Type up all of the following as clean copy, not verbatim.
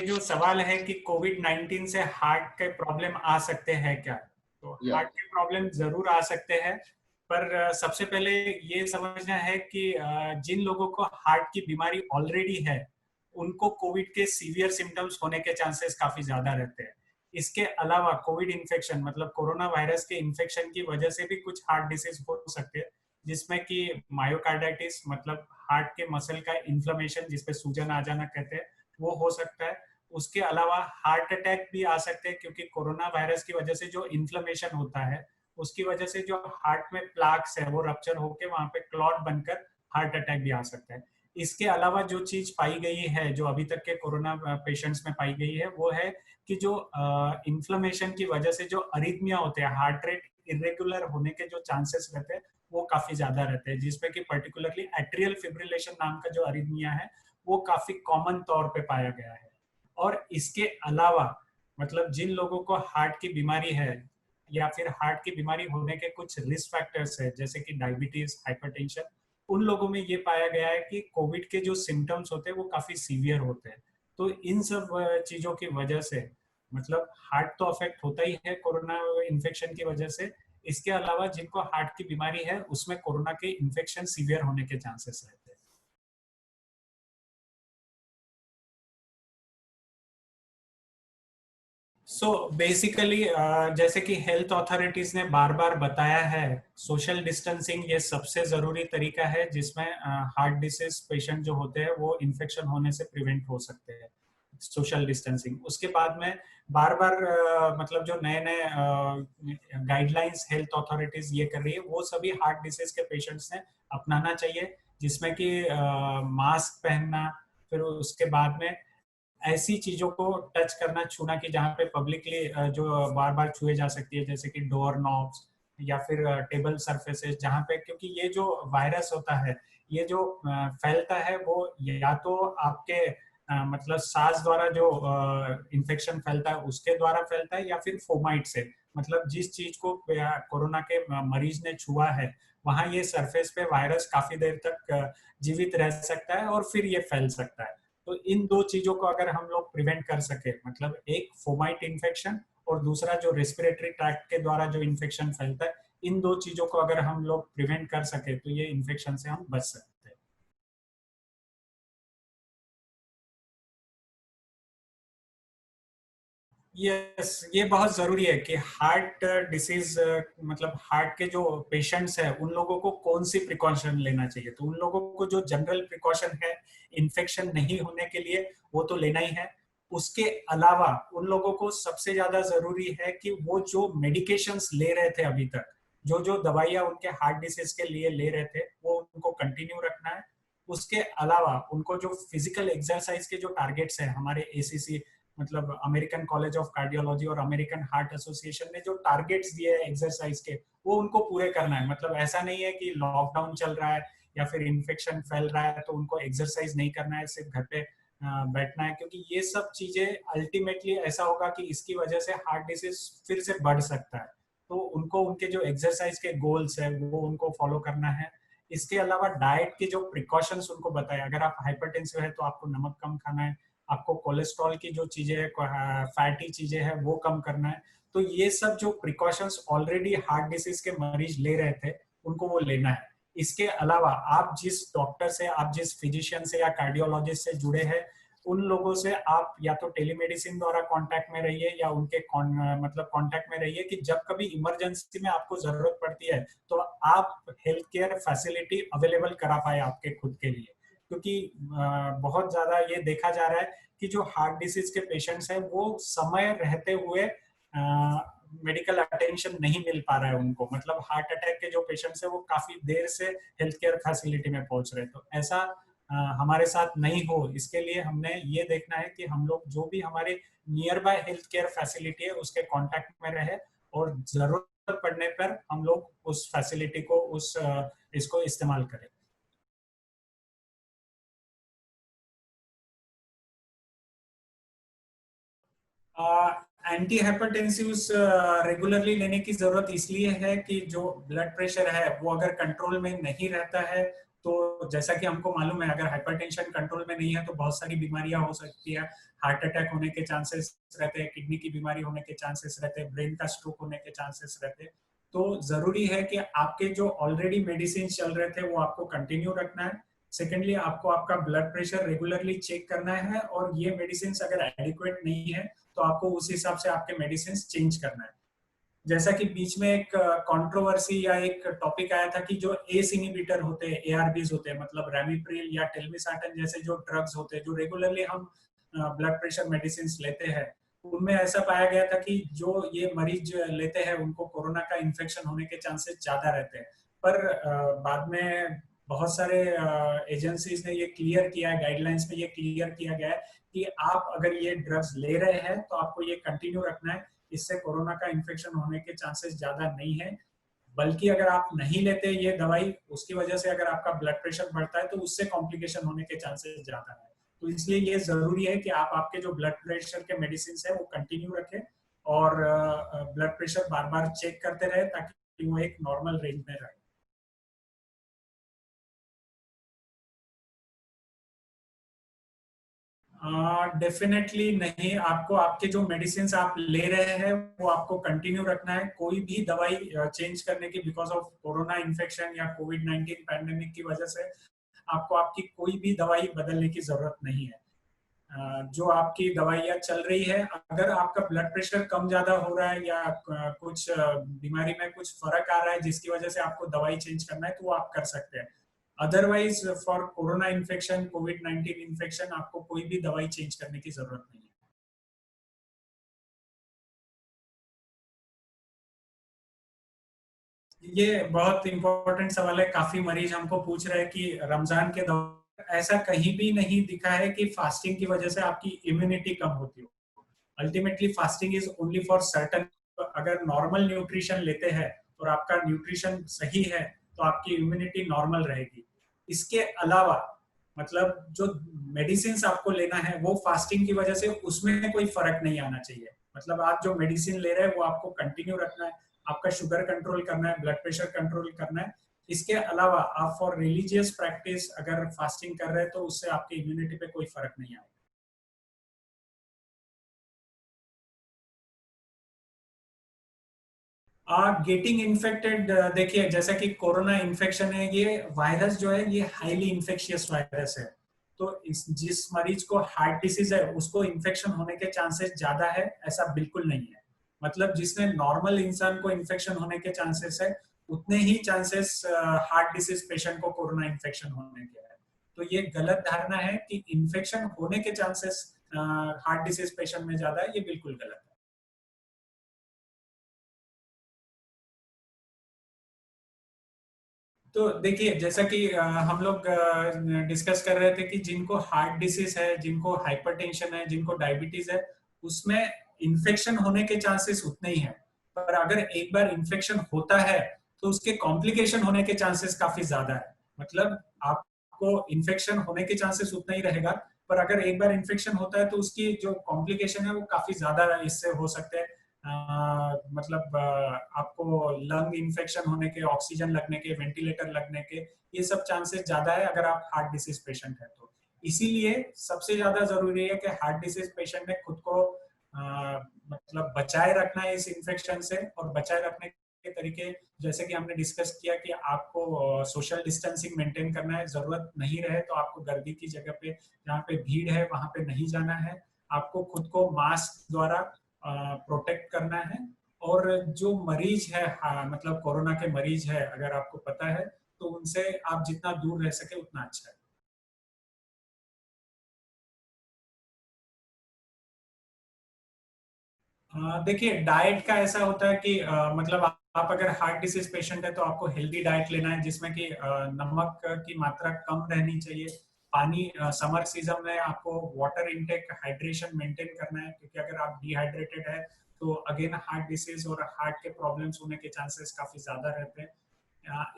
जो सवाल है कि कोविड-19 से हार्ट के प्रॉब्लम आ सकते हैं क्या? तो या हार्ट के प्रॉब्लम ज़रूर आ सकते हैं, पर सबसे पहले ये समझना है कि जिन लोगों को हार्ट की बीमारी ऑलरेडी है, उनको कोविड के सीवियर सिम्पटम्स होने के चांसेस काफ़ी ज़्यादा रहते हैं। इसके अलावा कोविड इन्फेक्शन मतलब कोरोना वायरस के इन्फेक्शन की वजह से भी कुछ हार्ट डिसीज हो सकते हैं, जिसमें कि मायोकार्डाइटिस मतलब हार्ट के मसल का इन्फ्लेमेशन जिसपे सूजन आ जाना कहते हैं, वो हो सकता है। उसके अलावा हार्ट अटैक भी आ सकते हैं क्योंकि कोरोना वायरस की वजह से जो इन्फ्लेमेशन होता है उसकी वजह से जो हार्ट में प्लाक्स है वो रप्चर होकर वहां पे क्लॉट बनकर हार्ट अटैक भी आ सकता है। इसके अलावा जो चीज पाई गई है जो अभी तक के कोरोना पेशेंट्स में पाई गई है वो है कि जो इन्फ्लेमेशन की वजह से जो अरिथमिया होते हैं, हार्ट रेट इरेगुलर होने के जो चांसेस रहते हैं वो काफी ज्यादा रहते हैं, जिसमें कि पर्टिकुलरली एट्रियल फिब्रिलेशन नाम का जो अरिथमिया है वो काफी कॉमन तौर पे पाया गया है। और इसके अलावा मतलब जिन लोगों को हार्ट की बीमारी है या फिर हार्ट की बीमारी होने के कुछ रिस्क फैक्टर्स है जैसे कि डायबिटीज, हाइपरटेंशन, उन लोगों में ये पाया गया है कि कोविड के जो सिम्टम्स होते हैं वो काफी सीवियर होते हैं। तो इन सब चीजों की वजह से मतलब हार्ट तो अफेक्ट होता ही है कोरोना इन्फेक्शन की वजह से। इसके अलावा जिनको हार्ट की बीमारी है उसमें कोरोना के इन्फेक्शन सीवियर होने के चांसेस रहते हैं। सो बेसिकली जैसे कि हेल्थ अथॉरिटीज ने बार बार बताया है, सोशल डिस्टेंसिंग ये सबसे जरूरी तरीका है जिसमें हार्ट डिसीज पेशेंट जो होते हैं वो इन्फेक्शन होने से प्रिवेंट हो सकते हैं, सोशल डिस्टेंसिंग। उसके बाद में बार बार मतलब जो नए नए गाइडलाइंस हेल्थ अथॉरिटीज ये कर रही है वो सभी हार्ट डिसीज के पेशेंट्स ने अपनाना चाहिए, जिसमें कि मास्क पहनना, फिर उसके बाद में ऐसी चीजों को टच करना, छूना कि जहाँ पे पब्लिकली जो बार बार छुए जा सकती है जैसे कि डोर नॉब्स या फिर टेबल सरफेसेस जहाँ पे, क्योंकि ये जो वायरस होता है ये जो फैलता है वो या तो आपके मतलब सांस द्वारा जो इन्फेक्शन फैलता है उसके द्वारा फैलता है या फिर फोमाइट से, मतलब जिस चीज को कोरोना के मरीज ने छुआ है वहां ये सरफेस पे वायरस काफी देर तक जीवित रह सकता है और फिर ये फैल सकता है। तो इन दो चीजों को अगर हम लोग प्रिवेंट कर सके, मतलब एक फोमाइट इन्फेक्शन और दूसरा जो रेस्पिरेटरी ट्रैक्ट के द्वारा जो इन्फेक्शन फैलता है, इन दो चीजों को अगर हम लोग प्रिवेंट कर सके तो ये इन्फेक्शन से हम बच सकते हैं। यस, ये बहुत जरूरी है कि हार्ट डिसीज मतलब हार्ट के जो पेशेंट्स हैं उन लोगों को कौन सी प्रिकॉशन लेना चाहिए। तो उन लोगों को जो जनरल प्रिकॉशन है इन्फेक्शन नहीं होने के लिए वो तो लेना ही है। उसके अलावा उन लोगों को सबसे ज्यादा जरूरी है कि वो जो मेडिकेशंस ले रहे थे अभी तक, जो जो दवाइयां उनके हार्ट डिसीज के लिए ले रहे थे वो उनको कंटिन्यू रखना है। उसके अलावा उनको जो फिजिकल एक्सरसाइज के जो टारगेट्स है, हमारे एसीसी मतलब अमेरिकन कॉलेज ऑफ कार्डियोलॉजी और अमेरिकन हार्ट एसोसिएशन ने जो टारगेट्स दिए हैं एक्सरसाइज के वो उनको पूरे करना है। मतलब ऐसा नहीं है कि लॉकडाउन चल रहा है या फिर इन्फेक्शन फैल रहा है तो उनको एक्सरसाइज नहीं करना है, सिर्फ घर पे बैठना है, क्योंकि ये सब चीजें अल्टीमेटली ऐसा होगा कि इसकी वजह से हार्ट डिसीज फिर से बढ़ सकता है। तो उनको उनके जो एक्सरसाइज के गोल्स है वो उनको फॉलो करना है। इसके अलावा डाइट के जो प्रिकॉशंस उनको बताए, अगर आप हाइपरटेंसिव है तो आपको नमक कम खाना है, आपको कोलेस्ट्रॉल की जो चीजें है, फैटी चीजें है वो कम करना है। तो ये सब जो प्रिकॉशंस ऑलरेडी हार्ट डिसीज के मरीज ले रहे थे उनको वो लेना है। इसके अलावा आप जिस डॉक्टर से, आप जिस फिजिशियन से या कार्डियोलॉजिस्ट से जुड़े हैं उन लोगों से आप या तो टेलीमेडिसिन द्वारा कांटेक्ट में रहिए या उनके मतलब कांटेक्ट में रहिए कि जब कभी इमरजेंसी में आपको जरूरत पड़ती है तो आप हेल्थ केयर फैसिलिटी अवेलेबल करा पाए आपके खुद के लिए। क्योंकि बहुत ज्यादा ये देखा जा रहा है कि जो हार्ट डिसीज के पेशेंट्स हैं वो समय रहते हुए मेडिकल अटेंशन नहीं मिल पा रहा है उनको, मतलब हार्ट अटैक के जो पेशेंट्स हैं वो काफी देर से हेल्थ केयर फैसिलिटी में पहुंच रहे हैं। तो ऐसा हमारे साथ नहीं हो इसके लिए हमने ये देखना है कि हम लोग जो भी हमारे near by health care facility है उसके कांटेक्ट में रहे और जरूरत पड़ने पर हम लोग उस फैसिलिटी को इसको इस्तेमाल करें। एंटी हाइपरटेंसिव्स रेगुलरली लेने की जरूरत इसलिए है कि जो ब्लड प्रेशर है वो अगर कंट्रोल में नहीं रहता है तो जैसा कि हमको मालूम है, अगर हाइपरटेंशन कंट्रोल में नहीं है तो बहुत सारी बीमारियां हो सकती है। हार्ट अटैक होने के चांसेस रहते हैं, किडनी की बीमारी होने के चांसेस रहते हैं, ब्रेन का स्ट्रोक होने के चांसेस रहते हैं। तो जरूरी है कि आपके जो ऑलरेडी मेडिसिन चल रहे थे वो आपको कंटिन्यू रखना है। सेकेंडली, आपको आपका ब्लड प्रेशर रेगुलरली चेक करना है, और ये मेडिसिन अगर एडिक्वेट नहीं है तो आपको उस हिसाब से आपके मेडिसिन चेंज करना है। जैसा कि बीच में एक कंट्रोवर्सी या एक टॉपिक आया था कि जो एस इनहिबिटर होते हैं, एआरबीज होते हैं, मतलब रेमिप्रिल या टेलमिसार्टन जैसे जो ड्रग्स होते हैं जो रेगुलरली हम ब्लड प्रेशर मेडिसिन लेते हैं, उनमें ऐसा पाया गया था कि जो ये मरीज लेते हैं उनको कोरोना का इन्फेक्शन होने के चांसेस ज्यादा रहते हैं। पर बाद में बहुत सारे एजेंसीज ने ये क्लियर किया है, गाइडलाइंस में ये क्लियर किया गया है कि आप अगर ये ड्रग्स ले रहे हैं तो आपको ये कंटिन्यू रखना है। इससे कोरोना का इन्फेक्शन होने के चांसेस ज्यादा नहीं है। बल्कि अगर आप नहीं लेते ये दवाई, उसकी वजह से अगर आपका ब्लड प्रेशर बढ़ता है तो उससे कॉम्प्लिकेशन होने के चांसेस ज्यादा है। तो इसलिए ये जरूरी है कि आप आपके जो ब्लड प्रेशर के मेडिसिन है वो कंटिन्यू रखें, और ब्लड प्रेशर बार बार चेक करते रहे ताकि वो एक नॉर्मल रेंज में रहे। डेफिनेटली नहीं, आपको आपके जो मेडिसिन आप ले रहे हैं वो आपको कंटिन्यू रखना है। कोई भी दवाई चेंज करने की बिकॉज ऑफ कोरोना इन्फेक्शन या कोविड-19 पैंडेमिक की वजह से आपको आपकी कोई भी दवाई बदलने की जरूरत नहीं है। जो आपकी दवाइयाँ चल रही है, अगर आपका ब्लड प्रेशर कम ज्यादा हो रहा है या कुछ बीमारी में कुछ फर्क आ रहा है जिसकी वजह से आपको दवाई चेंज करना है तो वो आप कर सकते हैं। Otherwise for corona infection, covid infection आपको कोई भी दवाई चेंज करने की जरूरत नहीं है। ये बहुत इंपॉर्टेंट सवाल है। काफी मरीज हमको पूछ रहे हैं कि रमजान के दौरान ऐसा कहीं भी नहीं दिखा है कि फास्टिंग की वजह से आपकी इम्यूनिटी कम होती हो। Ultimately fasting is only for certain. अगर नॉर्मल न्यूट्रिशन लेते हैं और आपका न्यूट्रिशन सही है तो आपकी इम्यूनिटी नॉर्मल रहेगी। इसके अलावा मतलब जो मेडिसिन आपको लेना है वो फास्टिंग की वजह से उसमें कोई फर्क नहीं आना चाहिए। मतलब आप जो मेडिसिन ले रहे हैं वो आपको कंटिन्यू रखना है। आपका शुगर कंट्रोल करना है, ब्लड प्रेशर कंट्रोल करना है। इसके अलावा आप फॉर रिलीजियस प्रैक्टिस अगर फास्टिंग कर रहे हैं तो उससे आपकी इम्यूनिटी पे कोई फर्क नहीं आएगा। गेटिंग इन्फेक्टेड, देखिए जैसा कि कोरोना इन्फेक्शन है, ये वायरस जो है ये हाईली इन्फेक्शियस वायरस है। तो जिस मरीज को हार्ट डिसीज है उसको इन्फेक्शन होने के चांसेस ज्यादा है, ऐसा बिल्कुल नहीं है। मतलब जिसने नॉर्मल इंसान को इन्फेक्शन होने के चांसेस है उतने ही चांसेस हार्ट डिसीज पेशेंट को कोरोना इन्फेक्शन होने के है। तो ये गलत धारणा है कि इन्फेक्शन होने के चांसेस हार्ट डिसीज पेशेंट में ज्यादा है, ये बिल्कुल गलत है। तो देखिए जैसा कि हम लोग डिस्कस कर रहे थे कि जिनको हार्ट डिसीज है, जिनको हाइपरटेंशन है, जिनको डायबिटीज है, उसमें इन्फेक्शन होने के चांसेस उतने ही हैं। पर अगर एक बार इन्फेक्शन होता है तो उसके कॉम्प्लिकेशन होने के चांसेस काफी ज्यादा है। मतलब आपको इन्फेक्शन होने के चांसेस उतना ही रहेगा, पर अगर एक बार इन्फेक्शन होता है तो उसकी जो कॉम्प्लिकेशन है वो काफी ज्यादा इससे हो सकते हैं। मतलब आपको लंग इन्फेक्शन होने के, ऑक्सीजन लगने के, वेंटिलेटर लगने के, ये सब चांसेस ज्यादा है अगर आप हार्ट डिसीज पेशेंट है तो। इसीलिए सबसे ज्यादा जरूरी है कि हार्ट डिसीज पेशेंट ने खुद को मतलब बचाए रखना है इस इन्फेक्शन से। और बचाए रखने के तरीके जैसे कि हमने डिस्कस किया कि आपको सोशल डिस्टेंसिंग मेंटेन करना है, जरूरत नहीं रहे तो आपको गर्दी की जगह पे, जहाँ पे भीड़ है वहां पे नहीं जाना है। आपको खुद को मास्क द्वारा प्रोटेक्ट करना है। और जो मरीज है, हाँ, मतलब कोरोना के मरीज है, अगर आपको पता है तो उनसे आप जितना दूर रह सके उतना अच्छा है। देखिए डाइट का ऐसा होता है कि मतलब आप अगर हार्ट डिसीज पेशेंट है तो आपको हेल्दी डाइट लेना है जिसमें कि नमक की मात्रा कम रहनी चाहिए। पानी, समर सीजन में आपको वाटर इनटेक, हाइड्रेशन मेंटेन करना है, क्योंकि अगर आप डिहाइड्रेटेड है तो अगेन हार्ट डिसीज और हार्ट के प्रॉब्लम्स होने के चांसेस काफी ज्यादा रहते हैं।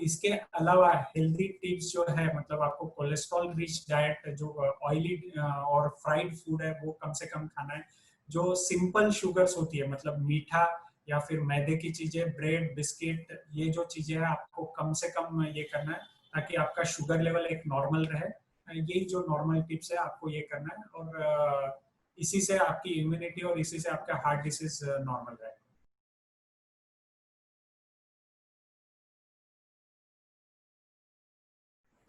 इसके अलावा हेल्दी टिप्स जो है, मतलब आपको कोलेस्ट्रॉल रिच डाइट, जो ऑयली और फ्राइड फूड है वो कम से कम खाना है। जो सिंपल शुगर्स होती है, मतलब मीठा या फिर मैदे की चीजें, ब्रेड, बिस्किट, ये जो चीजें हैं आपको कम से कम ये करना है। ताकि आपका शुगर लेवल एक नॉर्मल रहे। यही जो नॉर्मल टिप्स है आपको ये करना है, और इसी से आपकी इम्यूनिटी और इसी से आपका हार्ट डिसीज नॉर्मल रहे।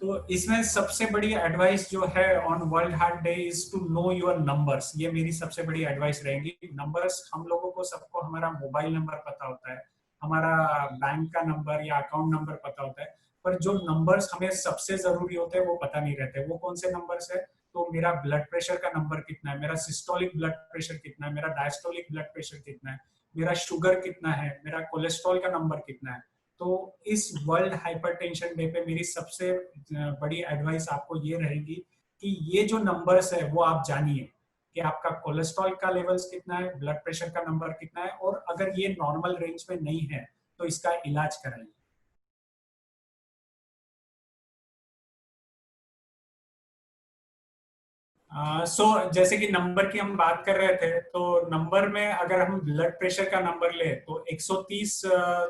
तो इसमें सबसे बड़ी एडवाइस जो है on world heart day is to know your numbers. ये मेरी सबसे बड़ी एडवाइस रहेगी। नंबर्स हम लोगों को सबको हमारा मोबाइल नंबर पता होता है, हमारा बैंक का नंबर या अकाउंट नंबर पता होता है, पर जो नंबर्स हमें सबसे जरूरी होते हैं वो पता नहीं रहते। वो कौन से नंबर्स है? तो मेरा ब्लड प्रेशर का नंबर कितना है, मेरा सिस्टोलिक ब्लड प्रेशर कितना है, मेरा डायस्टोलिक ब्लड प्रेशर कितना है, मेरा शुगर कितना है, मेरा कोलेस्ट्रॉल का नंबर कितना है। तो इस वर्ल्ड हाइपरटेंशन डे पे मेरी सबसे बड़ी एडवाइस आपको ये रहेगी कि ये जो नंबर्स है वो आप जानिए कि आपका कोलेस्ट्रॉल का लेवल्स कितना है, ब्लड प्रेशर का नंबर कितना है, और अगर ये नॉर्मल रेंज में नहीं है तो इसका इलाज कराइए। जैसे कि नंबर की हम बात कर रहे थे, तो नंबर में अगर हम ब्लड प्रेशर का नंबर ले तो 130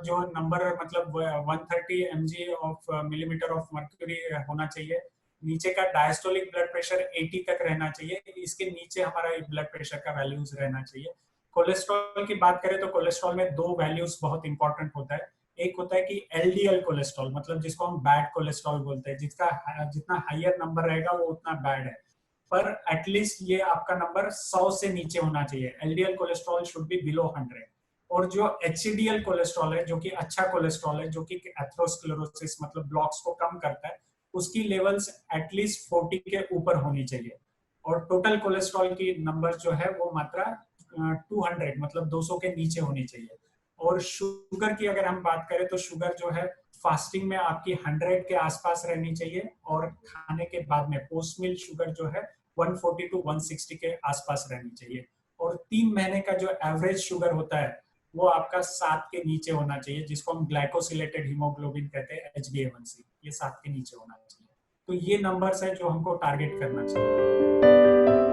जो नंबर मतलब 130 mg of millimetre of mercury होना चाहिए। नीचे का डायस्टोलिक ब्लड प्रेशर 80 तक रहना चाहिए, इसके नीचे हमारा ब्लड प्रेशर का वैल्यूज रहना चाहिए। कोलेस्ट्रॉल की बात करें तो कोलेस्ट्रॉल में दो वैल्यूज बहुत इंपॉर्टेंट होता है। एक होता है कि एलडीएल कोलेस्ट्रॉल, मतलब जिसको हम बैड कोलेस्ट्रॉल बोलते हैं, जिसका जितना हाइयर नंबर रहेगा वो उतना बैड है। पर एटलीस्ट ये आपका नंबर 100 से नीचे होना चाहिए। LDL cholesterol should be below 100। और जो एचसीडीएल कोलेस्ट्रॉल है, जो कि अच्छा कोलेस्ट्रॉल है, जो कि एथेरोस्क्लेरोसिस मतलब ब्लॉक्स को कम करता है, उसकी लेवल्स एटलीस्ट 40 के ऊपर होनी चाहिए। और टोटल कोलेस्ट्रॉल की नंबर जो है वो मात्रा 200 मतलब 200 के नीचे होनी चाहिए। और शुगर की अगर हम बात करें तो शुगर जो है फास्टिंग में आपकी 100 के आसपास रहनी चाहिए, और खाने के बाद में पोस्ट मील शुगर जो है 140 टू 160 के आसपास रहनी चाहिए। और 3 महीने का जो एवरेज शुगर होता है वो आपका 7 के नीचे होना चाहिए, जिसको हम ग्लाइकोसिलेटेड हीमोग्लोबिन कहते हैं, HbA1c। ये 7 के नीचे होना चाहिए। तो ये नंबर्स है जो हमको टारगेट करना चाहिए।